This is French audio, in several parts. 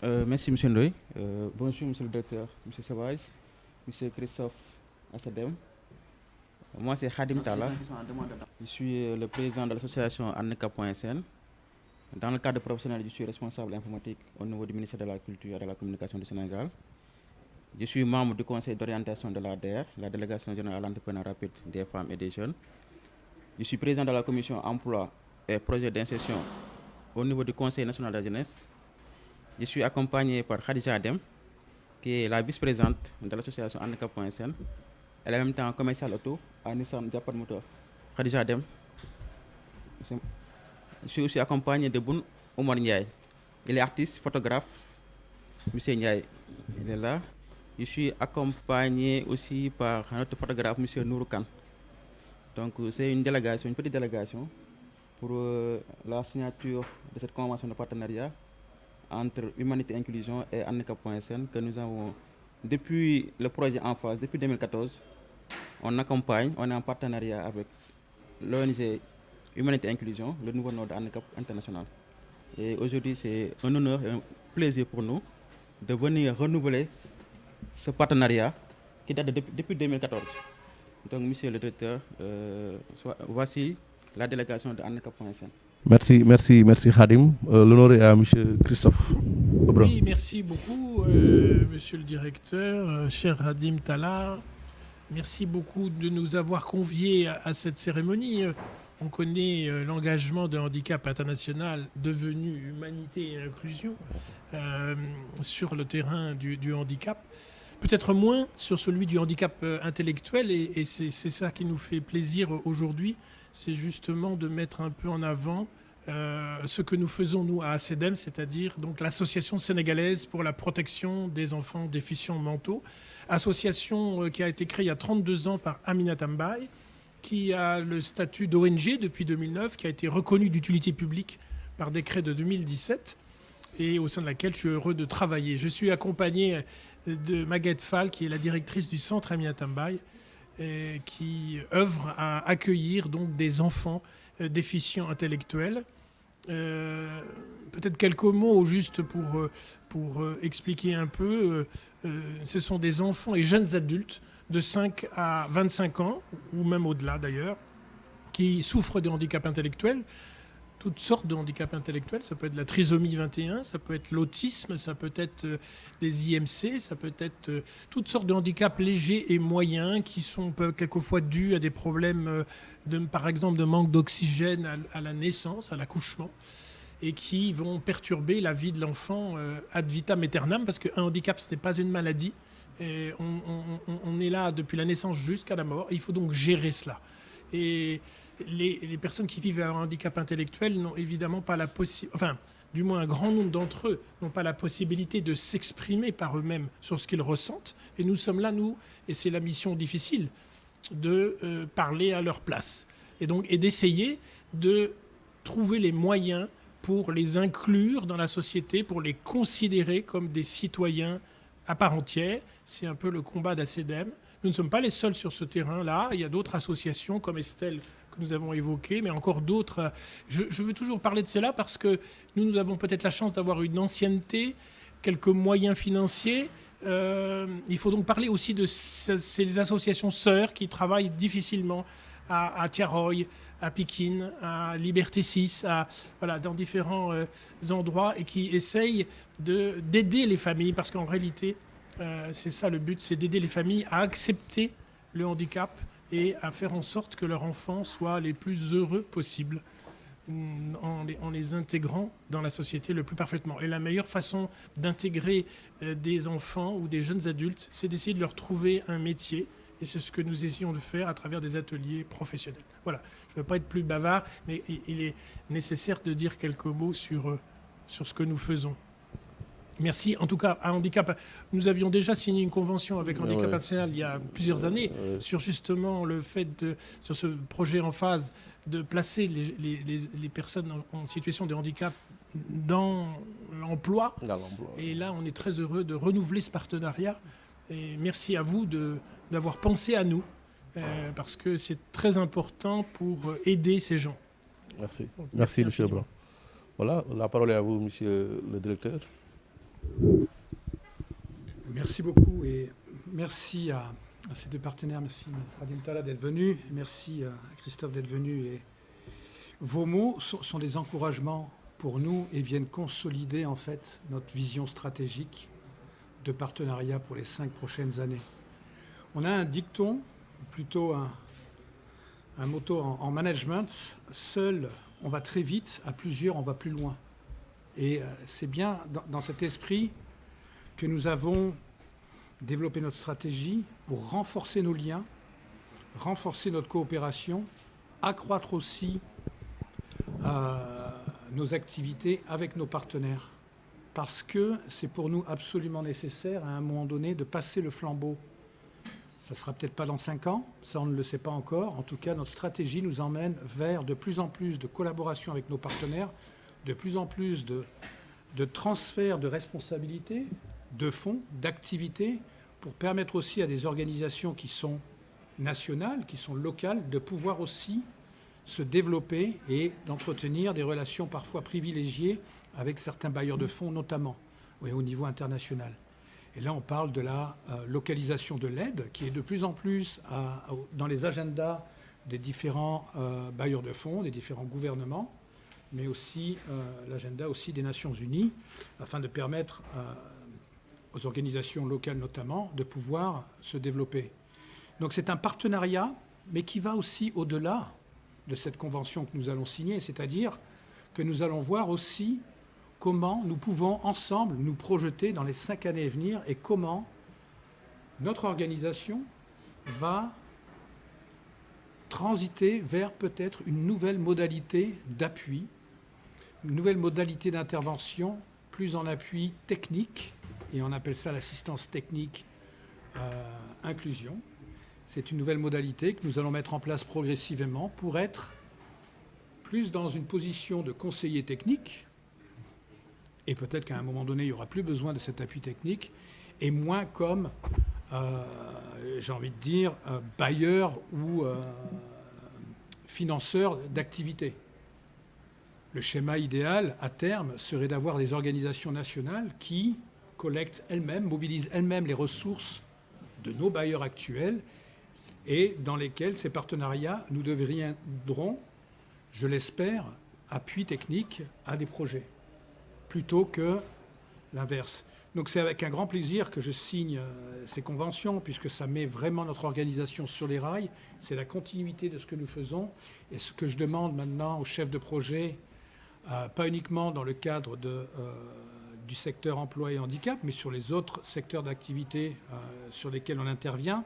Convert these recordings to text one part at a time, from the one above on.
Merci, Monsieur Ndoye. Bonjour, Monsieur le Docteur, Monsieur Savage, Monsieur Christophe Assadem. Moi, c'est Khadim Tala. Je suis le président de l'association Handicap.sn. Dans le cadre professionnel, je suis responsable informatique au niveau du ministère de la Culture et de la Communication du Sénégal. Je suis membre du conseil d'orientation de l'ADR, la délégation générale à l'entrepreneuriat rapide des femmes et des jeunes. Je suis président de la commission emploi et projet d'insertion au niveau du conseil national de la jeunesse. Je suis accompagné par Khadija Adem, qui est la vice-présidente de l'association Handicap.sn. Elle est en même temps commerciale auto à Nissan Japan Motor. Khadija Adem. Je suis aussi accompagné de Boun Omar Ndiaye. Il est artiste, photographe. Monsieur Ndiaye, il est là. Je suis accompagné aussi par un autre photographe, Monsieur Nouroukan. Donc c'est une délégation, une petite délégation pour la signature de cette convention de partenariat entre Humanité et Inclusion et Handicap.sn que nous avons depuis le projet en phase, depuis 2014. On accompagne, on est en partenariat avec l'ONG Humanité et Inclusion, le nouveau nord de Handicap International. Et aujourd'hui, c'est un honneur et un plaisir pour nous de venir renouveler ce partenariat qui date depuis 2014. Donc, monsieur le directeur, voici la délégation de Handicap.sn. Merci Khadim. L'honneur est à monsieur Christophe Obron. Oui, merci beaucoup, monsieur le directeur, cher Khadim Tala. Merci beaucoup de nous avoir conviés à cette cérémonie. On connaît l'engagement de Handicap International devenu Humanité et Inclusion sur le terrain du handicap. Peut-être moins sur celui du handicap intellectuel, et c'est ça qui nous fait plaisir aujourd'hui, c'est justement de mettre un peu en avant ce que nous faisons nous à ACEDEM, c'est-à-dire donc l'association sénégalaise pour la protection des enfants déficients mentaux, association qui a été créée il y a 32 ans par Aminata Mbaye, qui a le statut d'ONG depuis 2009, qui a été reconnue d'utilité publique par décret de 2017, et au sein de laquelle je suis heureux de travailler. Je suis accompagné de Maguette Fall, qui est la directrice du centre Aminata Mbaye, qui œuvre à accueillir donc des enfants déficients intellectuels. Peut-être quelques mots juste pour expliquer un peu. Ce sont des enfants et jeunes adultes de 5 à 25 ans, ou même au-delà d'ailleurs, qui souffrent de handicap intellectuel. Toutes sortes de handicaps intellectuels, ça peut être la trisomie 21, ça peut être l'autisme, ça peut être des IMC, ça peut être toutes sortes de handicaps légers et moyens qui peuvent quelquefois dus à des problèmes, par exemple, de manque d'oxygène à la naissance, à l'accouchement, et qui vont perturber la vie de l'enfant ad vitam aeternam, parce qu'un handicap, ce n'est pas une maladie. Et on est là depuis la naissance jusqu'à la mort, et il faut donc gérer cela. Et les personnes qui vivent un handicap intellectuel n'ont évidemment pas la possibilité, enfin, du moins un grand nombre d'entre eux n'ont pas la possibilité de s'exprimer par eux-mêmes sur ce qu'ils ressentent. Et nous sommes là, nous, et c'est la mission difficile, de parler à leur place. Et d'essayer de trouver les moyens pour les inclure dans la société, pour les considérer comme des citoyens à part entière. C'est un peu le combat d'ACEDEM. Nous ne sommes pas les seuls sur ce terrain-là. Il y a d'autres associations comme Estelle que nous avons évoquées, mais encore d'autres. Je veux toujours parler de cela parce que nous avons peut-être la chance d'avoir une ancienneté, quelques moyens financiers. Il faut donc parler aussi de ces associations sœurs qui travaillent difficilement à Tiaroy, à Pikine, à Liberté 6, dans différents endroits, et qui essayent d'aider les familles, parce qu'en réalité, c'est ça le but, c'est d'aider les familles à accepter le handicap et à faire en sorte que leurs enfants soient les plus heureux possibles en les intégrant dans la société le plus parfaitement. Et la meilleure façon d'intégrer des enfants ou des jeunes adultes, c'est d'essayer de leur trouver un métier. Et c'est ce que nous essayons de faire à travers des ateliers professionnels. Voilà, je ne veux pas être plus bavard, mais il est nécessaire de dire quelques mots sur ce que nous faisons. Merci. En tout cas, à Handicap, nous avions déjà signé une convention avec Handicap International il y a plusieurs années sur justement le fait sur ce projet en phase, de placer les personnes en situation de handicap dans l'emploi. Et là, on est très heureux de renouveler ce partenariat. Et merci à vous d'avoir pensé à nous, parce que c'est très important pour aider ces gens. Merci. Merci, monsieur Blanc. Voilà, la parole est à vous, monsieur le directeur. Merci beaucoup et merci à ces deux partenaires. Merci Khadim Tallah d'être venu. Merci à Christophe d'être venu. Et vos mots sont des encouragements pour nous et viennent consolider en fait notre vision stratégique de partenariat pour les 5 prochaines années. On a un dicton, plutôt un motto en management, seul on va très vite, à plusieurs on va plus loin. Et c'est bien dans cet esprit que nous avons développé notre stratégie pour renforcer nos liens, renforcer notre coopération, accroître aussi nos activités avec nos partenaires. Parce que c'est pour nous absolument nécessaire à un moment donné de passer le flambeau. Ça ne sera peut-être pas dans 5 ans, ça on ne le sait pas encore. En tout cas, notre stratégie nous emmène vers de plus en plus de collaboration avec nos partenaires, de plus en plus de transfert de responsabilités, de fonds, d'activités, pour permettre aussi à des organisations qui sont nationales, qui sont locales, de pouvoir aussi se développer et d'entretenir des relations parfois privilégiées avec certains bailleurs de fonds notamment, et au niveau international. Et là, on parle de la localisation de l'aide qui est de plus en plus dans les agendas des différents bailleurs de fonds, des différents gouvernements, mais aussi l'agenda aussi des Nations Unies, afin de permettre aux organisations locales notamment de pouvoir se développer. Donc c'est un partenariat, mais qui va aussi au-delà de cette convention que nous allons signer, c'est-à-dire que nous allons voir aussi comment nous pouvons ensemble nous projeter dans les 5 années à venir et comment notre organisation va transiter vers peut-être une nouvelle modalité d'appui, une nouvelle modalité d'intervention, plus en appui technique, et on appelle ça l'assistance technique inclusion. C'est une nouvelle modalité que nous allons mettre en place progressivement pour être plus dans une position de conseiller technique, et peut-être qu'à un moment donné, il n'y aura plus besoin de cet appui technique, et moins comme, j'ai envie de dire, bailleur ou financeur d'activités. Le schéma idéal, à terme, serait d'avoir des organisations nationales qui collectent elles-mêmes, mobilisent elles-mêmes les ressources de nos bailleurs actuels et dans lesquels ces partenariats nous deviendront, je l'espère, appui technique à des projets, plutôt que l'inverse. Donc c'est avec un grand plaisir que je signe ces conventions, puisque ça met vraiment notre organisation sur les rails. C'est la continuité de ce que nous faisons. Et ce que je demande maintenant aux chefs de projet, pas uniquement dans le cadre du secteur emploi et handicap, mais sur les autres secteurs d'activité sur lesquels on intervient,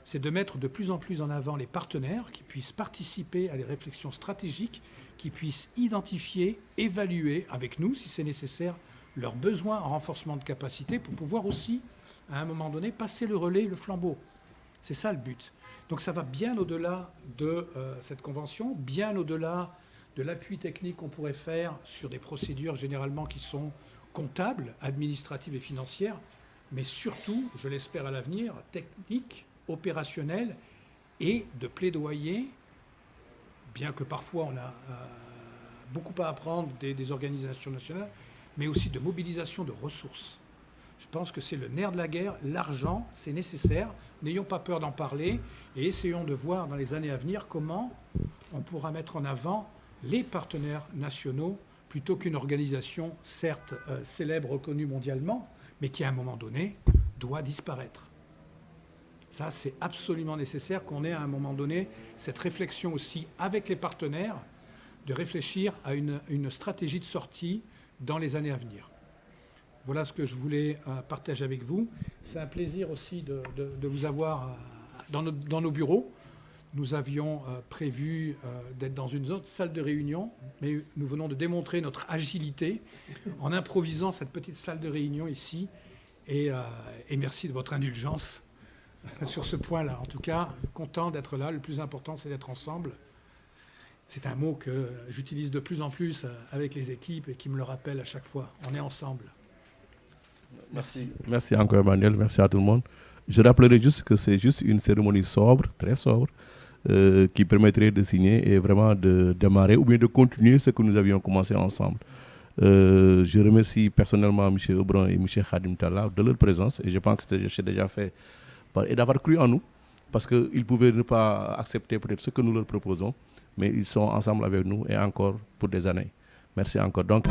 c'est de mettre de plus en plus en avant les partenaires qui puissent participer à des réflexions stratégiques, qui puissent identifier, évaluer avec nous, si c'est nécessaire, leurs besoins en renforcement de capacité pour pouvoir aussi, à un moment donné, passer le relais, le flambeau. C'est ça le but. Donc ça va bien au-delà de cette convention, bien au-delà de l'appui technique qu'on pourrait faire sur des procédures généralement qui sont comptables, administratives et financières, mais surtout, je l'espère à l'avenir, techniques, opérationnelles et de plaidoyer, bien que parfois on a beaucoup à apprendre des organisations nationales, mais aussi de mobilisation de ressources. Je pense que c'est le nerf de la guerre, l'argent, c'est nécessaire. N'ayons pas peur d'en parler et essayons de voir dans les années à venir comment on pourra mettre en avant les partenaires nationaux plutôt qu'une organisation, certes célèbre, reconnue mondialement, mais qui à un moment donné doit disparaître. Ça, c'est absolument nécessaire qu'on ait à un moment donné cette réflexion aussi avec les partenaires, de réfléchir à une stratégie de sortie dans les années à venir. Voilà ce que je voulais partager avec vous. C'est un plaisir aussi de vous avoir dans nos bureaux. Nous avions prévu d'être dans une autre salle de réunion, mais nous venons de démontrer notre agilité en improvisant cette petite salle de réunion ici. Et merci de votre indulgence sur ce point-là. En tout cas, content d'être là. Le plus important, c'est d'être ensemble. C'est un mot que j'utilise de plus en plus avec les équipes et qui me le rappelle à chaque fois. On est ensemble. Merci. Merci encore Emmanuel, merci à tout le monde. Je rappellerai juste que c'est juste une cérémonie sobre, très sobre, qui permettrait de signer et vraiment de démarrer ou bien de continuer ce que nous avions commencé ensemble. Je remercie personnellement M. Aubran et M. Khadim Talla de leur présence, et je pense que c'est déjà fait, et d'avoir cru en nous, parce qu'ils pouvaient ne pas accepter peut-être ce que nous leur proposons, mais ils sont ensemble avec nous et encore pour des années. Merci encore. Donc,